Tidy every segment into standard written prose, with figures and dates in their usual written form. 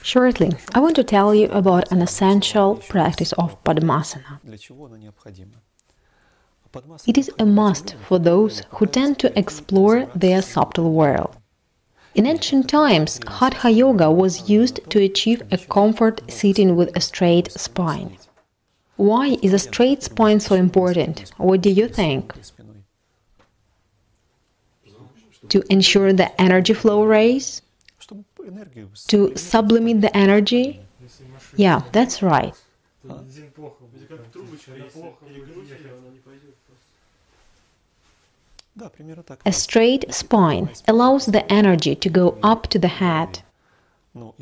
Shortly, I want to tell you about an essential practice of Padmasana. It is a must for those who tend to explore their subtle world. In ancient times, Hatha Yoga was used to achieve a comfort sitting with a straight spine. Why is a straight spine so important? What do you think? To ensure the energy flow raise? To sublimate the energy? Yeah, that's right. A straight spine allows the energy to go up to the head.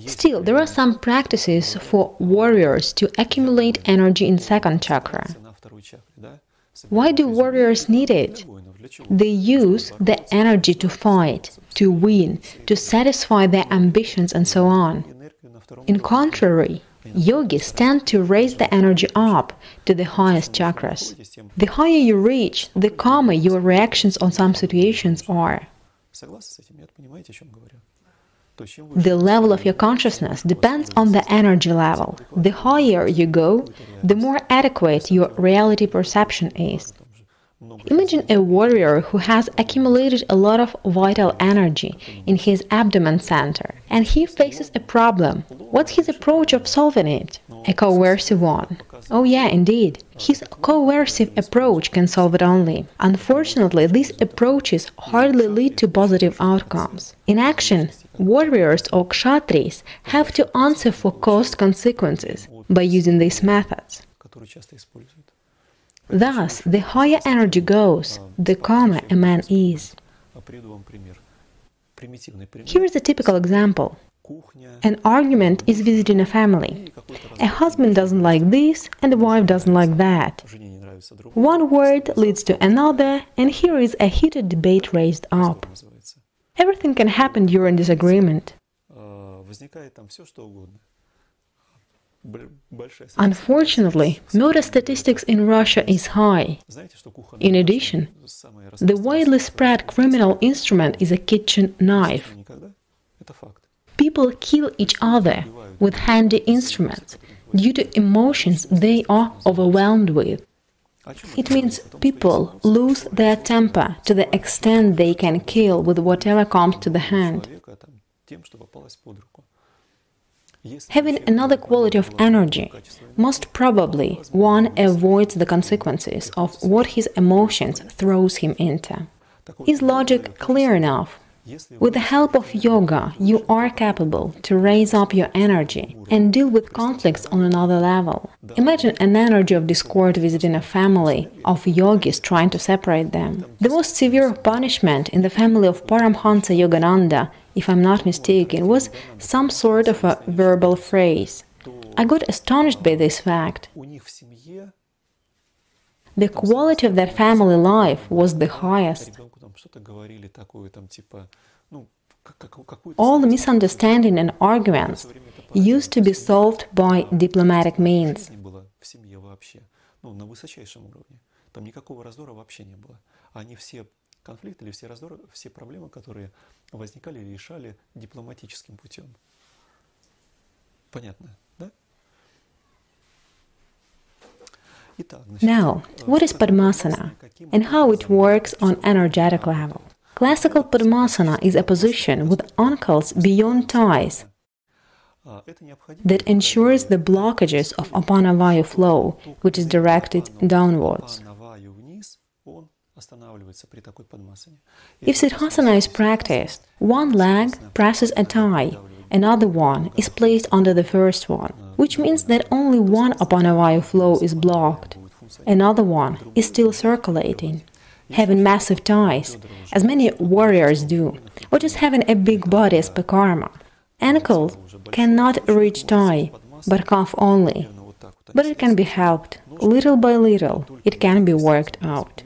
Still, there are some practices for warriors to accumulate energy in second chakra. Why do warriors need it? They use the energy to fight, to win, to satisfy their ambitions and so on. In contrary, yogis tend to raise the energy up to the highest chakras. The higher you reach, the calmer your reactions on some situations are. The level of your consciousness depends on the energy level. The higher you go, the more adequate your reality perception is. Imagine a warrior who has accumulated a lot of vital energy in his abdomen center, and he faces a problem. What's his approach of solving it? A coercive one. Oh yeah, indeed. His coercive approach can solve it only. Unfortunately, these approaches hardly lead to positive outcomes. In action, warriors or kshatris have to answer for caused consequences by using these methods. Thus, the higher energy goes, the calmer a man is. Here is a typical example. An argument is visiting a family. A husband doesn't like this, and the wife doesn't like that. One word leads to another, and here is a heated debate raised up. Everything can happen during disagreement. Unfortunately, murder statistics in Russia is high. In addition, the widely spread criminal instrument is a kitchen knife. People kill each other with handy instruments due to emotions they are overwhelmed with. It means people lose their temper to the extent they can kill with whatever comes to the hand. Having another quality of energy, most probably one avoids the consequences of what his emotions throws him into. Is logic clear enough? With the help of yoga, you are capable to raise up your energy and deal with conflicts on another level. Imagine an energy of discord visiting a family of yogis trying to separate them. The most severe punishment in the family of Paramhansa Yogananda, if I'm not mistaken, was some sort of a verbal phrase. I got astonished by this fact. The quality of that family life was the highest. All the misunderstanding and arguments used to be solved by diplomatic means. Now, what is Padmasana and how it works on energetic level? Classical Padmasana is a position with ankles beyond thighs that ensures the blockages of Apana-Vayu flow, which is directed downwards. If Siddhasana is practiced, one leg presses a thigh, another one is placed under the first one, which means that only one Apana-Vayu flow is blocked. Another one is still circulating. Having massive thighs, as many warriors do, or just having a big body as per karma. Ankle cannot reach thigh, but calf only. But it can be helped. Little by little, it can be worked out.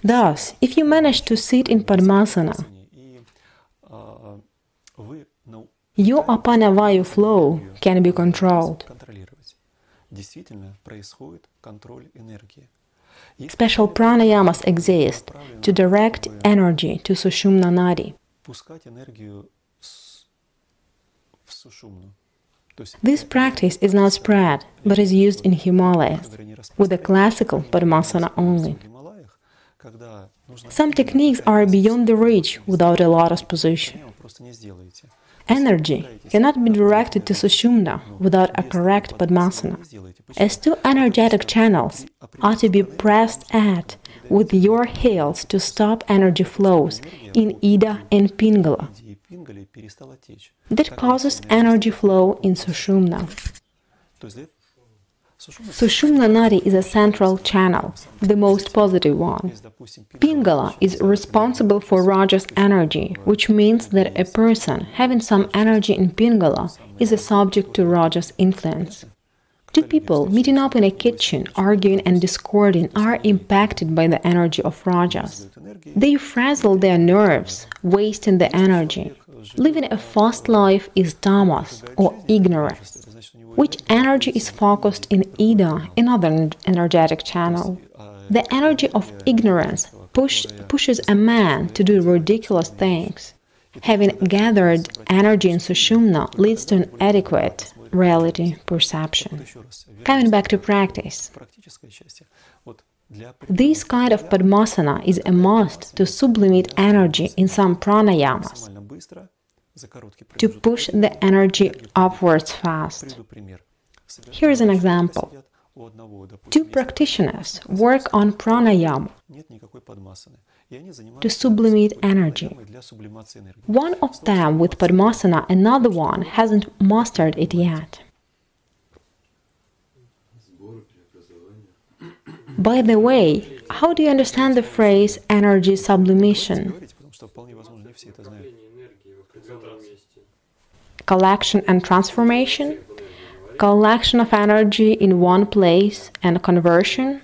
Thus, if you manage to sit in Padmasana, your Apana-Vayu flow can be controlled. Special pranayamas exist to direct energy to Sushumna Nadi. This practice is not spread, but is used in Himalayas, with the classical Padmasana only. Some techniques are beyond the reach without a lotus position. Energy cannot be directed to Sushumna without a correct Padmasana, as two energetic channels are to be pressed at with your heels to stop energy flows in Ida and Pingala. That causes energy flow in Sushumna. Sushumna Nadi is a central channel, the most positive one. Pingala is responsible for Rajas energy, which means that a person having some energy in Pingala is a subject to Rajas influence. Two people meeting up in a kitchen, arguing and discording, are impacted by the energy of Rajas. They frazzle their nerves, wasting the energy. Living a fast life is tamas, or ignorance. Which energy is focused in Ida, another energetic channel. The energy of ignorance pushes a man to do ridiculous things. Having gathered energy in Sushumna leads to an adequate reality perception. Coming back to practice. This kind of Padmasana is a must to sublimate energy in some pranayamas, to push the energy upwards fast. Here is an example. Two practitioners work on pranayama to sublimate energy. One of them with Padmasana, another one hasn't mastered it yet. By the way, how do you understand the phrase energy sublimation? Collection and transformation? Collection of energy in one place and conversion?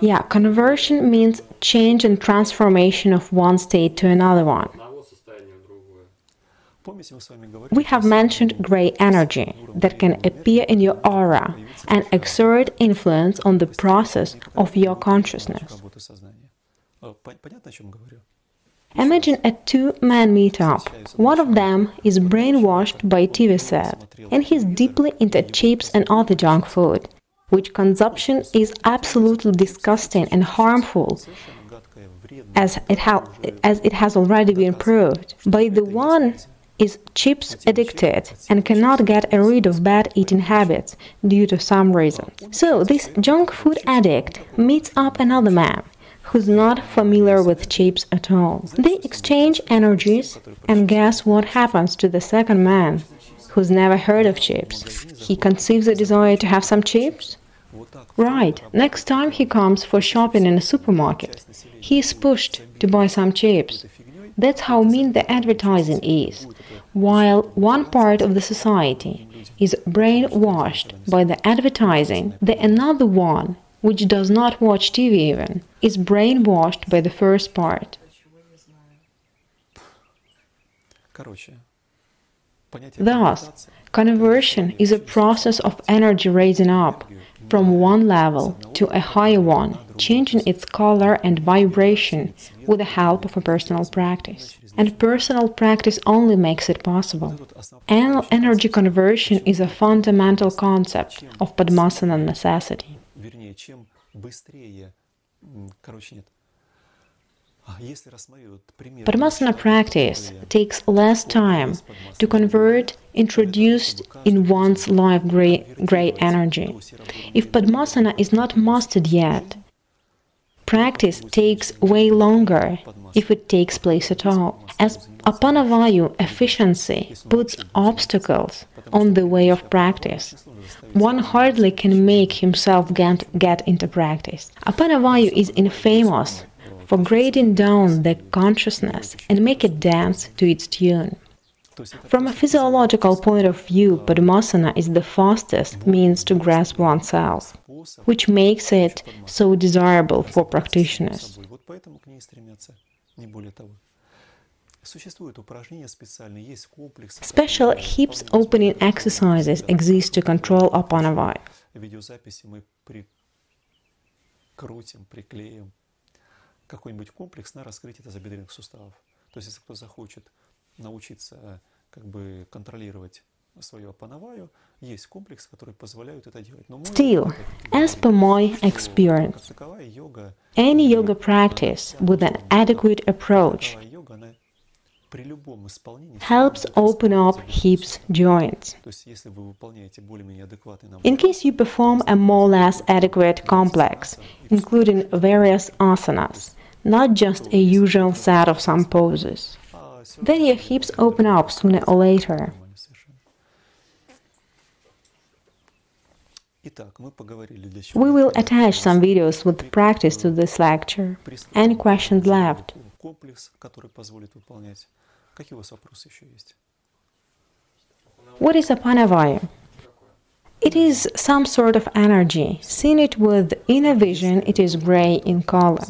Yeah, conversion means change and transformation of one state to another one. We have mentioned gray energy that can appear in your aura and exert influence on the process of your consciousness. Imagine a two-man meetup. One of them is brainwashed by TV set, and he's deeply into chips and other junk food, which consumption is absolutely disgusting and harmful, as it has already been proved. By the one is chips addicted and cannot get rid of bad eating habits due to some reason. So this junk food addict meets up another man who's not familiar with chips at all. They exchange energies, and guess what happens to the second man who's never heard of chips? He conceives a desire to have some chips? Right, next time he comes for shopping in a supermarket, he is pushed to buy some chips. That's how mean the advertising is. While one part of the society is brainwashed by the advertising, the another one, which does not watch TV even, is brainwashed by the first part. Thus, conversion is a process of energy raising up from one level to a higher one, changing its color and vibration with the help of a personal practice. And personal practice only makes it possible. Energy conversion is a fundamental concept of Padmasana necessity. Padmasana practice takes less time to convert introduced in one's life gray energy. If Padmasana is not mastered yet, practice takes way longer if it takes place at all, as Apanavayu efficiency puts obstacles on the way of practice. One hardly can make himself get into practice. Apanavayu is infamous for grading down the consciousness and make it dance to its tune. From a physiological point of view, Padmasana is the fastest means to grasp oneself, which makes it so desirable for practitioners. Special hips opening exercises exist to control Apanavayu. Какой-нибудь комплекс на раскрытие тазобедренных суставов. То есть, если кто захочет научиться как бы контролировать свою апанаваю, есть комплекс, который позволяет это делать. Still, as per my experience, any yoga practice with an adequate approach helps open up hips joints. In case you perform a more or less adequate complex, including various asanas, not just a usual set of some poses, then your hips open up sooner or later. We will attach some videos with practice to this lecture. Any questions left? What is Apanavayu? It is some sort of energy. Seen it with inner vision, it is gray in color.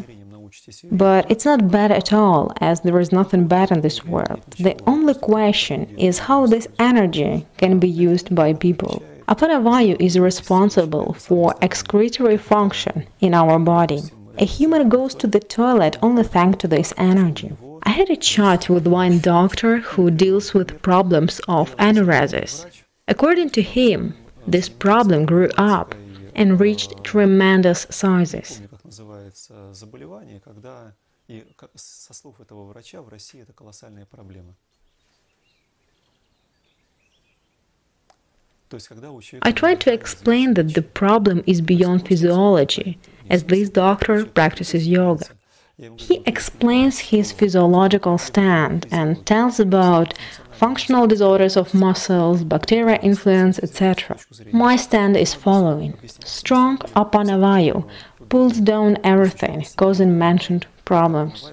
But it's not bad at all, as there is nothing bad in this world. The only question is how this energy can be used by people. Apanavayu is responsible for excretory function in our body. A human goes to the toilet only thanks to this energy. I had a chat with one doctor who deals with problems of aneurysms. According to him, this problem grew up and reached tremendous sizes. I tried to explain that the problem is beyond physiology, as this doctor practices yoga. He explains his physiological stand and tells about functional disorders of muscles, bacteria influence, etc. My stand is following. Strong Apanavayu pulls down everything, causing mentioned problems.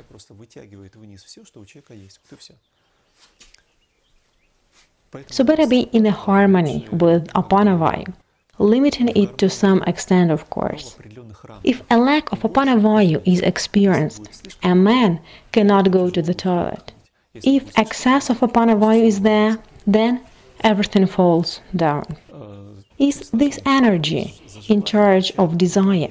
So better be in a harmony with Apanavayu, limiting it to some extent, of course. If a lack of Apanavayu is experienced, a man cannot go to the toilet. If excess of Apanavayu is there, then everything falls down. Is this energy in charge of desire?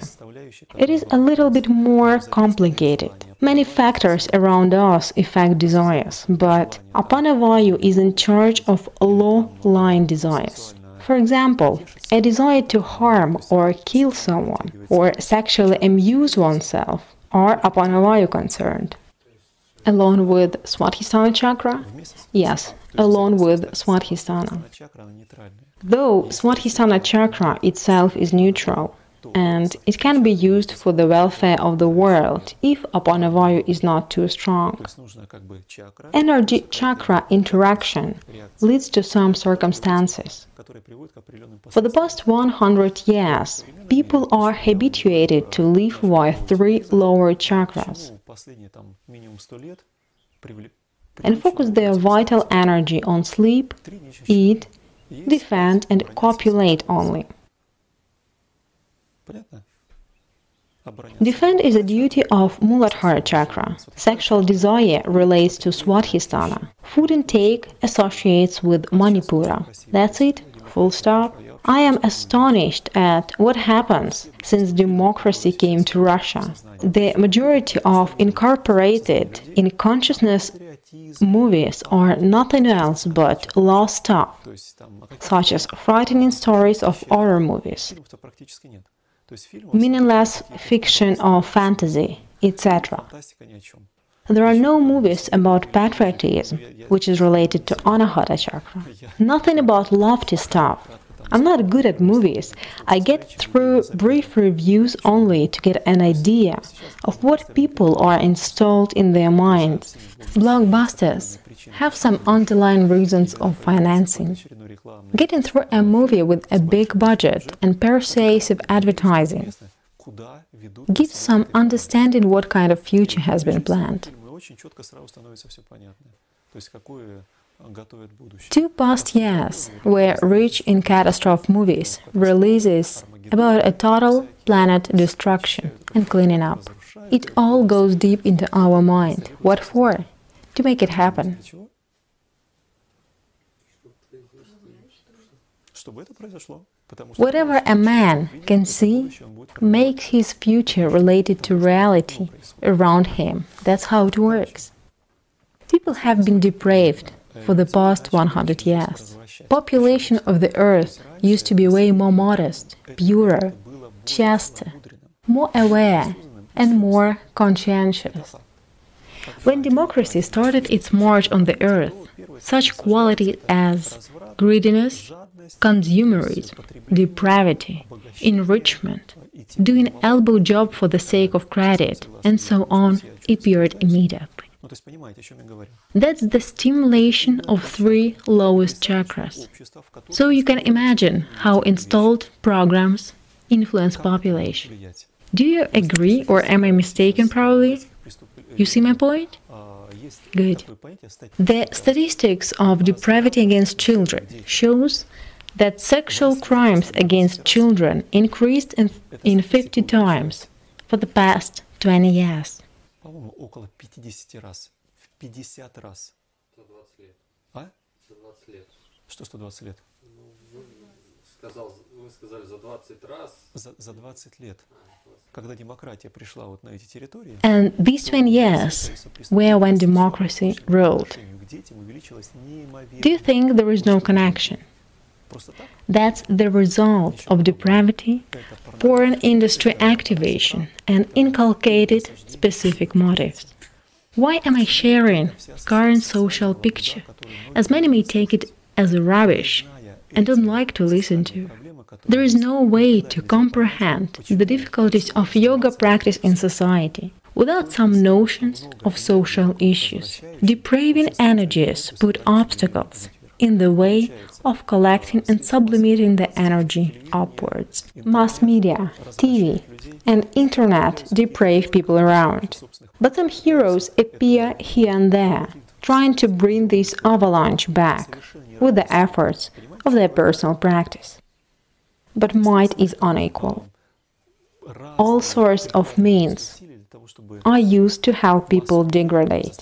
It is a little bit more complicated. Many factors around us affect desires, but Apanavayu is in charge of low-lying desires. For example, a desire to harm or kill someone, or sexually amuse oneself, are Apanavayu concerned. Along with Swadhisthana chakra? Yes, along with Swadhisthana. Though Swadhisthana chakra itself is neutral, and it can be used for the welfare of the world if Apanavayu is not too strong. Energy chakra interaction leads to some circumstances. For the past 100 years, people are habituated to live with 3 lower chakras and focus their vital energy on sleep, eat, defend, and copulate only. Defend is a duty of Muladhara chakra. Sexual desire relates to Swadhisthana. Food intake associates with Manipura. That's it. Full stop. I am astonished at what happens since democracy came to Russia. The majority of incorporated in consciousness movies are nothing else but lost stuff, such as frightening stories of horror movies, meaningless fiction or fantasy, etc. There are no movies about patriotism, which is related to Anahata chakra. Nothing about lofty stuff. I'm not good at movies. I get through brief reviews only to get an idea of what people are installed in their minds. Blockbusters have some underlying reasons of financing. Getting through a movie with a big budget and persuasive advertising gives some understanding what kind of future has been planned. 2 past years were rich in catastrophe movies, releases about a total planet destruction and cleaning up. It all goes deep into our mind. What for? to make it happen. Whatever a man can see makes his future related to reality around him. That's how it works. People have been depraved for the past 100 years. Population of the earth used to be way more modest, purer, chaster, more aware, and more conscientious. When democracy started its march on the earth, such qualities as greediness, consumerism, depravity, enrichment, doing elbow job for the sake of credit, and so on, appeared immediately. That's the stimulation of 3 lowest chakras. So you can imagine how installed programs influence population. Do you agree, or am I mistaken probably? You see my point? Good. The statistics of depravity against children shows that sexual crimes against children increased in 50 times for the past 20 years. По-моему, около 50 раз. В 50 раз. 120 лет. А? 120 лет. Что 120 лет? Вы сказали за 20 раз. За 20 лет. Когда демократия пришла вот на эти территории. And these 20 years were when democracy ruled. Do you think there is no connection? That's the result of depravity, foreign industry activation, and inculcated specific motives. Why am I sharing current social picture, as many may take it as a rubbish and don't like to listen to? There is no way to comprehend the difficulties of yoga practice in society without some notions of social issues. Depraving energies put obstacles in the way of collecting and sublimating the energy upwards. Mass media, TV, and internet deprave people around. But some heroes appear here and there, trying to bring this avalanche back with the efforts of their personal practice. But might is unequal. All sorts of means are used to help people degrade,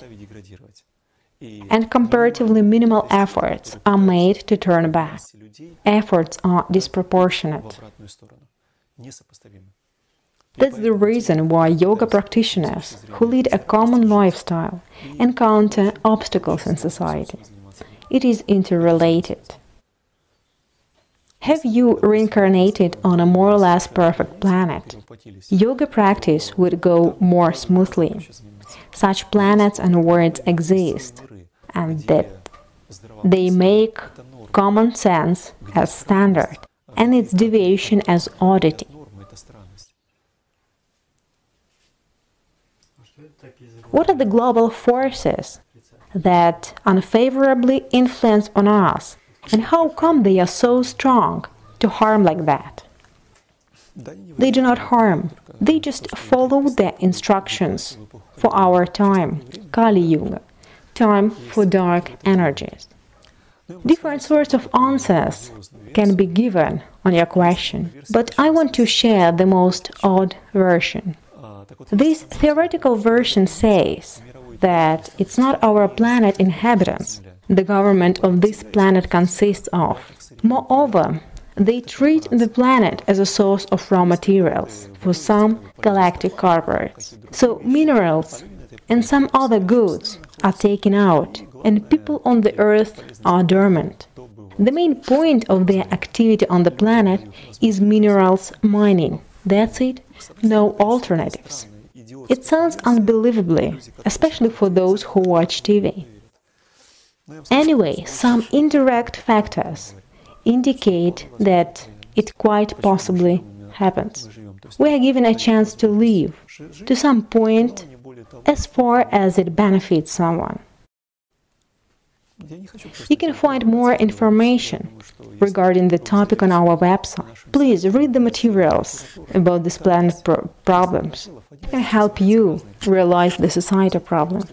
and comparatively minimal efforts are made to turn back. Efforts are disproportionate. That's the reason why yoga practitioners who lead a common lifestyle encounter obstacles in society. It is interrelated. Have you reincarnated on a more or less perfect planet? Yoga practice would go more smoothly. Such planets and worlds exist, and that they make common sense as standard and its deviation as oddity. What are the global forces that unfavorably influence on us, and how come they are so strong to harm like that? They do not harm, they just follow the instructions for our time, Kali Yuga, time for dark energies. Different sorts of answers can be given on your question, but I want to share the most odd version. This theoretical version says that it's not our planet inhabitants the government of this planet consists of. Moreover, they treat the planet as a source of raw materials for some galactic corporates. So minerals and some other goods are taken out, and people on the Earth are dormant. The main point of their activity on the planet is minerals mining. That's it, no alternatives. It sounds unbelievably, especially for those who watch TV. Anyway, some indirect factors indicate that it quite possibly happens. We are given a chance to live, to some point, as far as it benefits someone. You can find more information regarding the topic on our website. Please read the materials about this planet problems. It can help you realize the societal problems.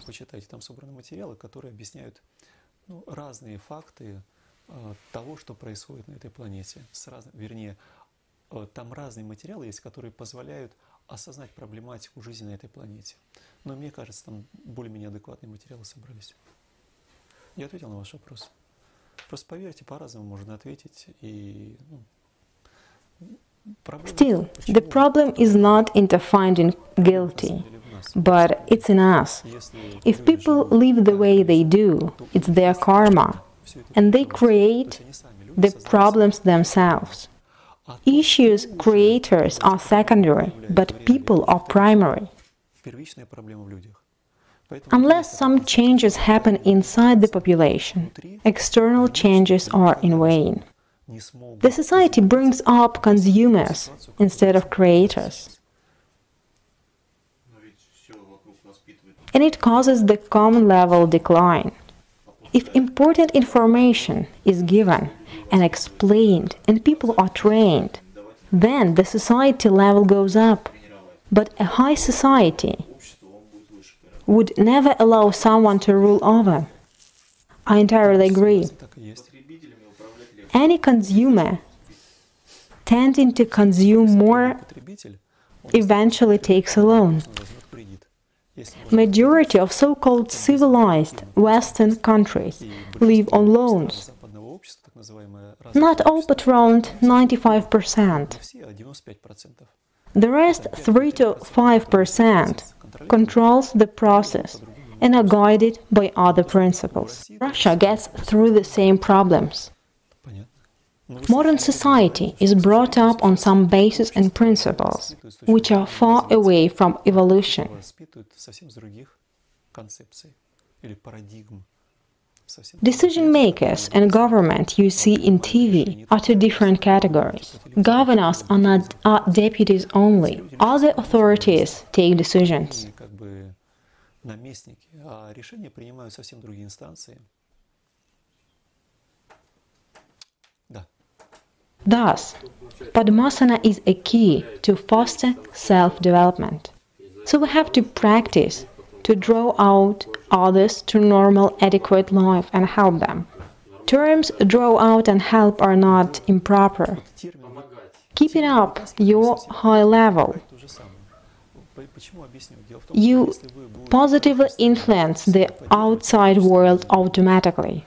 Разные факты того, что происходит на этой планете. Вернее, там разные материалы есть, которые позволяют осознать проблематику жизни на этой планете. Но мне кажется, там более-менее адекватные материалы собрались. Я ответил на ваш вопрос. Просто поверьте, по-разному можно ответить. И, Still, the problem is not in finding guilty, but it's in us. If people live the way they do, it's their karma, and they create the problems themselves. Issues creators are secondary, but people are primary. Unless some changes happen inside the population, external changes are in vain. The society brings up consumers instead of creators. And it causes the common level decline. If important information is given and explained and people are trained, then the society level goes up. But a high society would never allow someone to rule over. I entirely agree. Any consumer tending to consume more eventually takes a loan. Majority of so-called civilized Western countries live on loans. Not all, but around 95%. The rest, 3 to 5%, controls the process and are guided by other principles. Russia gets through the same problems. Modern society is brought up on some bases and principles, which are far away from evolution. Decision makers and government you see in TV are two different categories. Governors are deputies only. Other authorities take decisions. Thus, Padmasana is a key to foster self-development. So we have to practice to draw out others to normal, adequate life and help them. Terms draw out and help are not improper. Keeping up your high level, you positively influence the outside world automatically.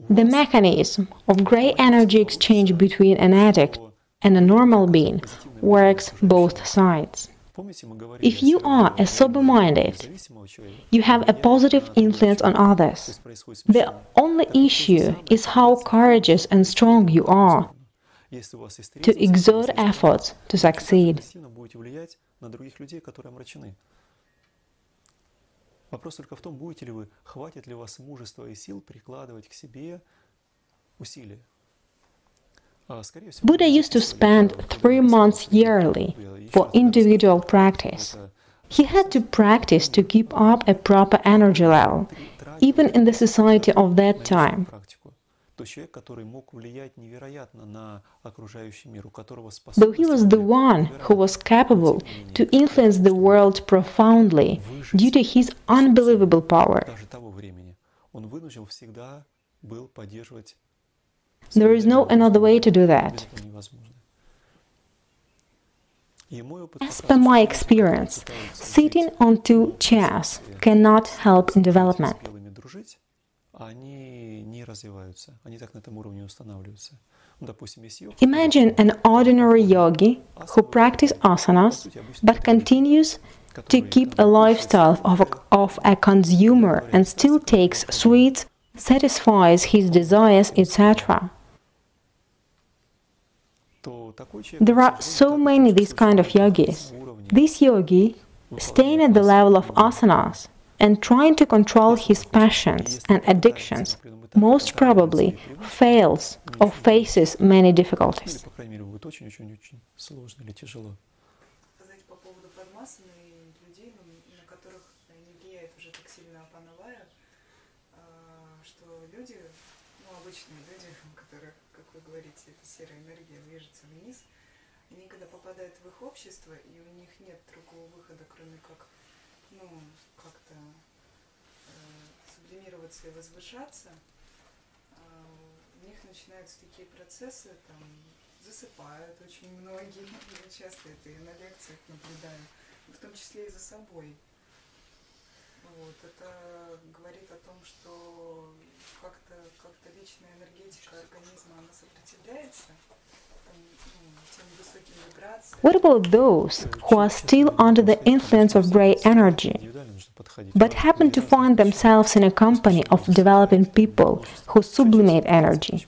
The mechanism of gray energy exchange between an addict and a normal being works both sides. If you are a sober-minded, you have a positive influence on others. The only issue is how courageous and strong you are to exert efforts to succeed. Вопрос только в том, будете ли вы, хватит ли у вас мужества и сил прикладывать к себе усилия. Buddha used to spend 3 months yearly for individual practice. He had to practice to keep up a proper energy level, even in the society of that time. Though he was the one who was capable to influence the world profoundly due to his unbelievable power. There is no another way to do that. As per my experience, sitting on 2 chairs cannot help in development. Imagine an ordinary yogi who practices asanas but continues to keep a lifestyle of a consumer and still takes sweets, satisfies his desires, etc. There are so many these kind of yogis. This yogi, staying at the level of asanas and trying to control his passions and addictions, most probably fails or faces many difficulties. В их общество, и у них нет другого выхода, кроме как, как-то сублимироваться и возвышаться, у них начинаются такие процессы, там, засыпают очень многие. Я часто это и на лекциях наблюдаю, в том числе и за собой. Вот. Это говорит о том, что как-то вечная энергетика организма, она сопротивляется тем высоким вибрациям. What about those who are still under the influence of gray energy, but happen to find themselves in a company of developing people who sublimate energy?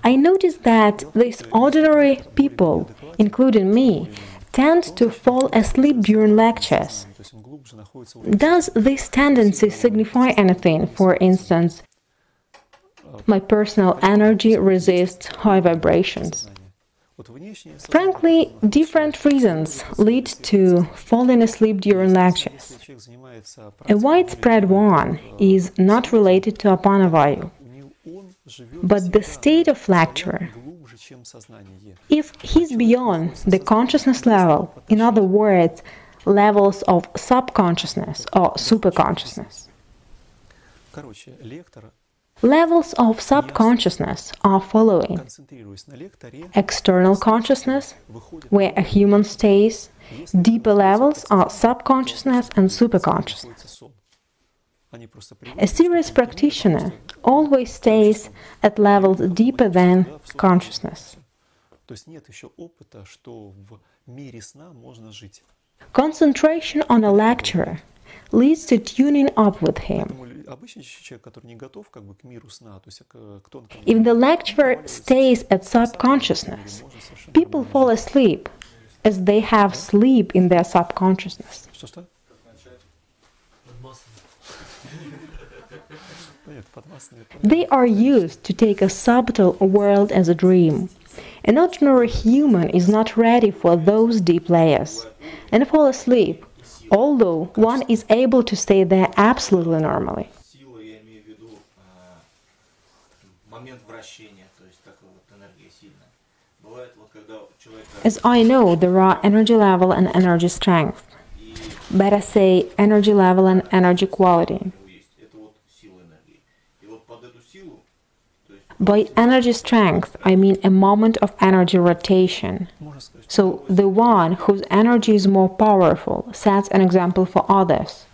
I noticed that these ordinary people, including me, tend to fall asleep during lectures. Does this tendency signify anything? For instance, my personal energy resists high vibrations. Frankly, different reasons lead to falling asleep during lectures. A widespread one is not related to Apanavayu, but the state of lecturer. If he's beyond the consciousness level, in other words, levels of subconsciousness or superconsciousness. Levels of subconsciousness are following: external consciousness, where a human stays. Deeper levels are subconsciousness and superconsciousness. A serious practitioner always stays at levels deeper than consciousness. Concentration on a lecturer leads to tuning up with him. If the lecturer stays at subconsciousness, people fall asleep as they have sleep in their subconsciousness. They are used to take a subtle world as a dream. An ordinary human is not ready for those deep layers and fall asleep, although one is able to stay there absolutely normally. As I know, there are energy level and energy strength. Better say energy level and energy quality. By energy strength, I mean a moment of energy rotation. So the one whose energy is more powerful sets an example for others.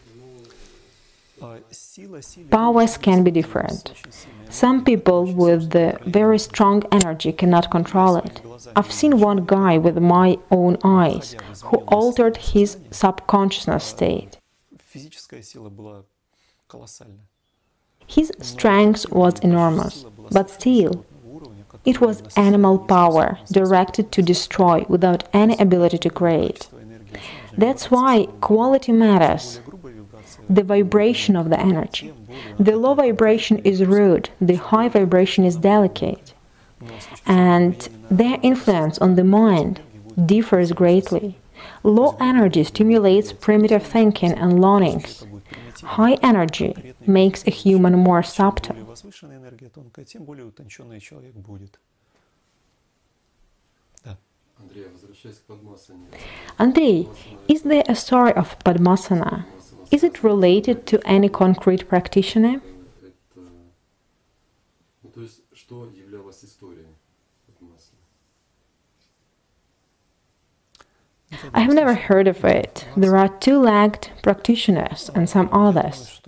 Powers can be different. Some people with very strong energy cannot control it. I've seen one guy with my own eyes who altered his subconsciousness state. His strength was enormous, but still, it was animal power directed to destroy without any ability to create. That's why quality matters. The vibration of the energy. The low vibration is rude, the high vibration is delicate. And their influence on the mind differs greatly. Low energy stimulates primitive thinking and longings. High energy makes a human more subtle. Andrei, is there a story of Padmasana? Is it related to any concrete practitioner? I have never heard of it. There are two-legged practitioners and some others.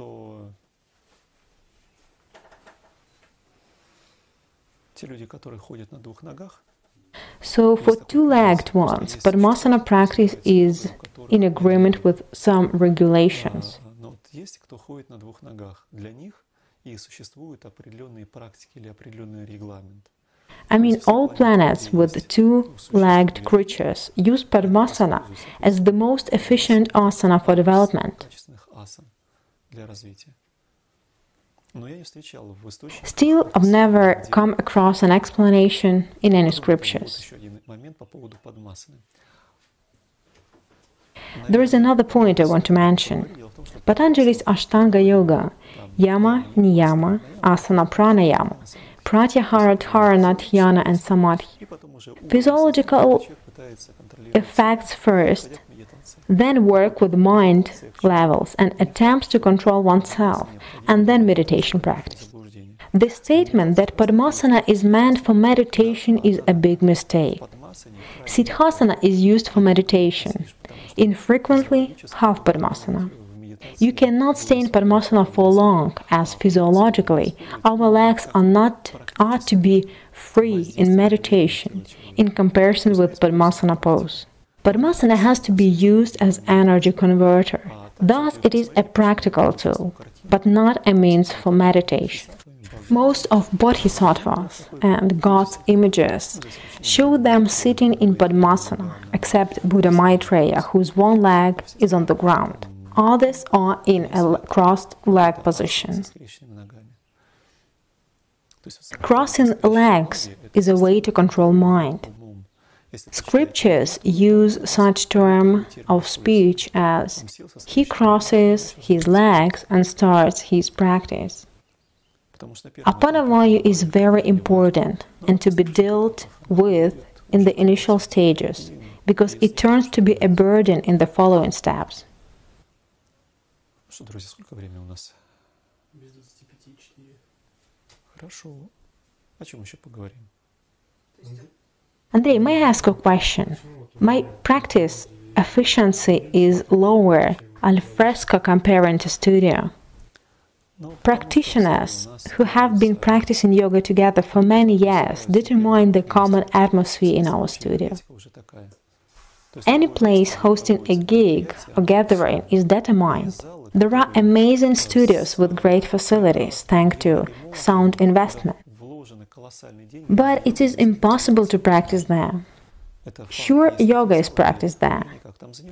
So for two-legged ones, Padmasana practice is in agreement with some regulations. I mean, all planets with two-legged creatures use Padmasana as the most efficient asana for development. Still, I've never come across an explanation in any scriptures. There is another point I want to mention. Patanjali's Ashtanga Yoga, Yama, Niyama, Asana, Pranayama, Pratyahara, Dharana, Dhyana, and Samadhi. Physiological effects first, then work with mind levels and attempts to control oneself, and then meditation practice. The statement that Padmasana is meant for meditation is a big mistake. Siddhasana is used for meditation, infrequently half Padmasana. You cannot stay in Padmasana for long, as physiologically our legs are to be free in meditation in comparison with Padmasana pose. Padmasana has to be used as energy converter. Thus, it is a practical tool, but not a means for meditation. Most of bodhisattvas and God's images show them sitting in Padmasana, except Buddha Maitreya, whose one leg is on the ground. Others are in a crossed leg position. Crossing legs is a way to control mind. Scriptures use such term of speech as he crosses his legs and starts his practice. Apanavayu is very important and to be dealt with in the initial stages, because it turns to be a burden in the following steps. Что, друзья, сколько времени у нас? Без 25:04. Хорошо. О чем еще поговорим? Andrei, may I ask a question? My practice efficiency is lower al fresco comparing to studio. Practitioners who have been practicing yoga together for many years determine the common atmosphere in our studio. Any place hosting a gig or gathering is determined. There are amazing studios with great facilities thanks to sound investment. But it is impossible to practice there. Sure, yoga is practiced there,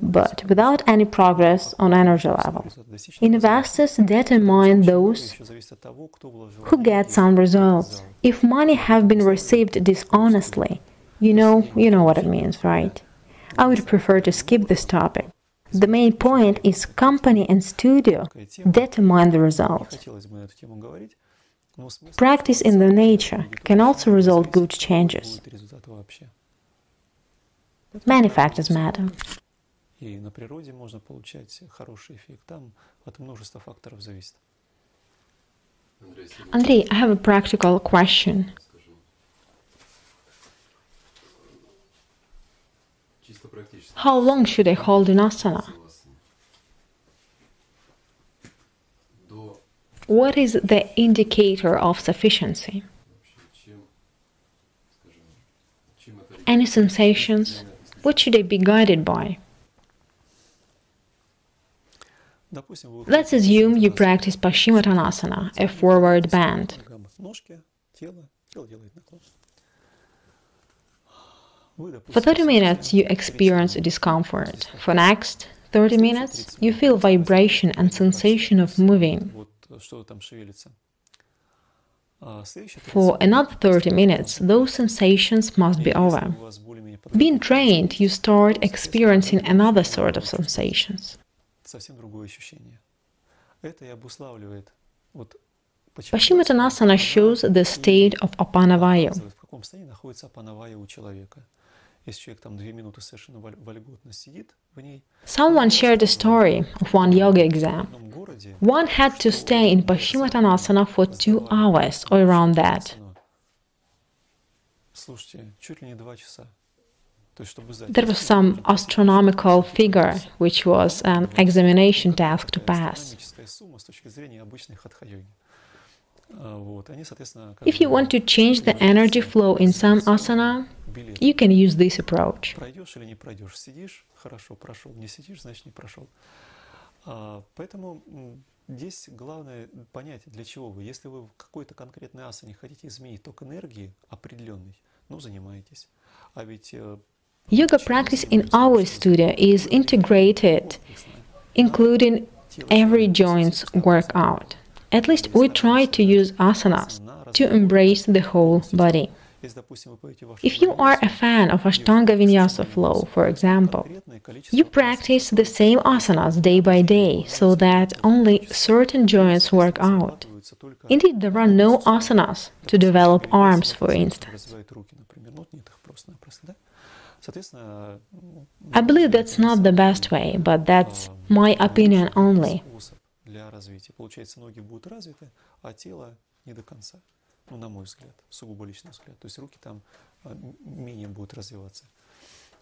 but without any progress on energy level. Investors determine those who get some results. If money have been received dishonestly, you know what it means, right? I would prefer to skip this topic. The main point is company and studio determine the results. Practice in the nature can also result good changes. Many factors matter. И на природе можно получать хороший эффект. Там от множества факторов зависит. Andrei, I have a practical question. How long should I hold an asana? What is the indicator of sufficiency? Any sensations? What should I be guided by? Let's assume you practice Paschimottanasana, a forward bend. For 30 minutes, you experience discomfort. For next 30 minutes, you feel vibration and sensation of moving. For another 30 minutes, those sensations must be over. Being trained, you start experiencing another sort of sensations. Paschimottanasana shows the state of Apanavayu. Someone shared a story of one yoga exam. One had to stay in Paschimottanasana for 2 hours or around that. There was some astronomical figure, which was an examination task to pass. If you want to change the energy flow in some asana, you can use this approach. Поэтому здесь главное понять, для чего вы. Если вы в какой-то конкретной асане хотите изменить ток энергии определенный, занимаетесь. А ведь yoga practice in our studio is integrated, including every joint's workout. At least we try to use asanas to embrace the whole body. If you are a fan of Ashtanga Vinyasa flow, for example, you practice the same asanas day by day so that only certain joints work out. Indeed, there are no asanas to develop arms, for instance. I believe that's not the best way, but that's my opinion only. не до конца. Ну, на мой взгляд, сугубо личный взгляд. То есть руки там менее будут развиваться.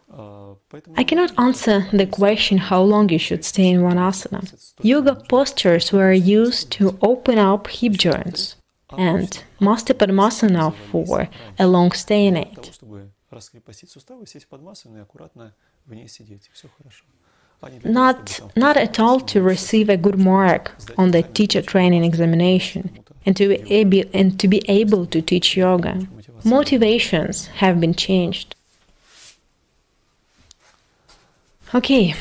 I cannot answer the question how long you should stay in one asana. Yoga postures were used to open up hip joints and master Padmasana for a long stay in it. Чтобы раскрепостить суставы, сесть в падмасану и аккуратно в ней сидеть. Все хорошо. Not at all to receive a good mark on the teacher training examination and to be able to teach yoga. Motivations have been changed. Okay,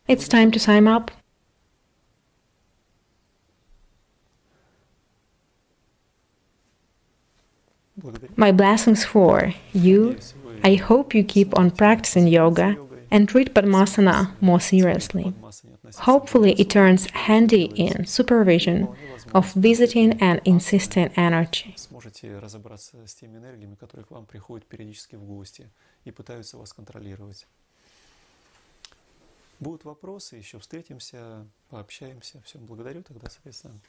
it's time to sign up. My blessings for you. I hope you keep on practicing yoga and treat Padmasana more seriously. Hopefully it turns handy in supervision of visiting and insistent energy. Сможете разобраться с теми энергиями, которые к вам приходят периодически в гости и пытаются вас контролировать. Будут вопросы, еще встретимся, пообщаемся. Всем благодарю тогда, соответственно.